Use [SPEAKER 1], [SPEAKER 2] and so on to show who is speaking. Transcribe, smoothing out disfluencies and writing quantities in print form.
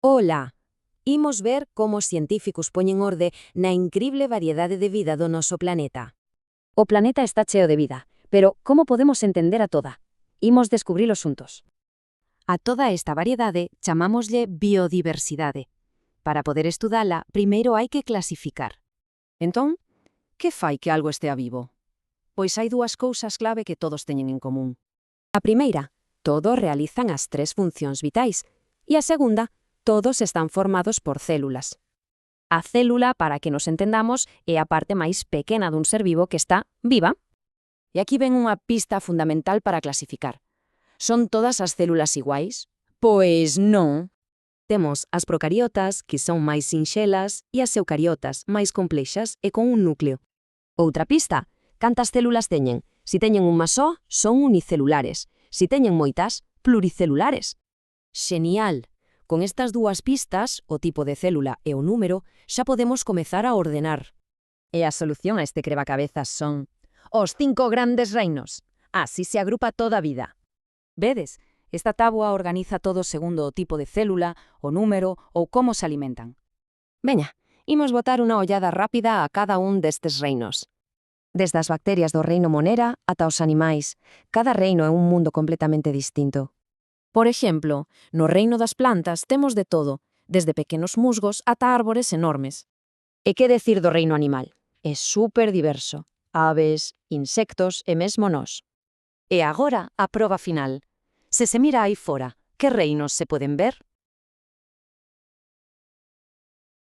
[SPEAKER 1] Ola! Imos ver como os científicos poñen orde na incrible variedade de vida do noso planeta.
[SPEAKER 2] O planeta está cheo de vida, pero como podemos entender a toda? Imos descubrilo xuntos.
[SPEAKER 1] A toda esta variedade chamámoslle biodiversidade. Para poder estudala, primeiro hai que clasificar. Entón, que fai que algo estea vivo? Pois hai dúas cousas clave que todos teñen en común. A primeira, todos realizan as tres funcións vitais, e a segunda, todos están formados por células.
[SPEAKER 2] A célula, para que nos entendamos, é a parte máis pequena dun ser vivo que está viva.
[SPEAKER 1] E aquí ven unha pista fundamental para clasificar. Son todas as células iguais? Pois non. Temos as procariotas, que son máis sinxelas, e as eucariotas, máis complexas e con un núcleo. Outra pista, cantas células teñen? Si teñen unha só, son unicelulares. Si teñen moitas, pluricelulares. Xenial! Con estas dúas pistas, o tipo de célula e o número, xa podemos comezar a ordenar.
[SPEAKER 2] E a solución a este crebacabezas son os 5 grandes reinos. Así se agrupa toda a vida.
[SPEAKER 3] Vedes, esta táboa organiza todo segundo o tipo de célula, o número ou como se alimentan.
[SPEAKER 1] Veña, imos botar unha ollada rápida a cada un destes reinos. Desde as bacterias do reino Monera ata os animais, cada reino é un mundo completamente distinto. Por exemplo, no reino das plantas temos de todo, desde pequenos musgos ata árbores enormes. E que decir do reino animal? É super diverso. Aves, insectos e mesmo nós. E agora a proba final. Se mira aí fora, que reinos se poden ver?